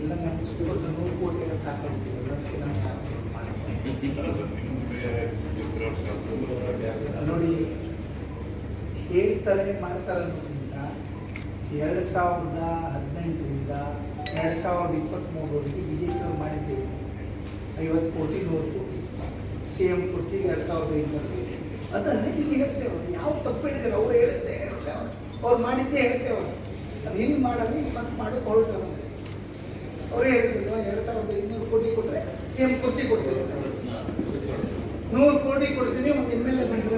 ಇಲ್ಲ ನಮ್ಮ ಸುತ್ತಮುತ್ತ 100 ಕೋಟಿ ಸಾಕಾಗ್ತಿಲ್ಲ ನಾನು ಸಾಕು ನೋಡಿ ಹೇಳ್ತಾರೆ ಮಾಡ್ತಾರೆ ಅನ್ನೋದ್ರಿಂದ 2018ರಿಂದ 2023ವರೆಗೆ ಬಿಜೆಪಿಯವರು ಮಾಡಿದ್ದೇವೆ 50 ಕೋಟಿ 100 ಕೋಟಿ CM ಕುರ್ಚಿಗೆ 2500 ಅದನ್ನೇ ಈಗ ಹೇಳ್ತೇವೆ. ಯಾವ ತಪ್ಪು ಹೇಳಿದ್ದಾರೆ ಅವರು ಹೇಳುತ್ತೆ ಅವ್ರು ಮಾಡಿದ್ದೇ ಹೇಳ್ತೇವೆ. ಅದು ಹಿಂಗೆ ಮಾಡಲಿ ಮತ್ತೆ ಮಾಡಿ ಹೊರಟರು ಅವರೇ ಹೇಳ್ತಿದ್ರು 2500 ಕೋಟಿ ಕೊಟ್ಟರೆ CM ಕುರ್ಚಿ ಕೊಡ್ತೇವೆ, 100 ಕೋಟಿ ಕೊಡ್ತೀನಿ, ಒಂದು MLA ಬಂದು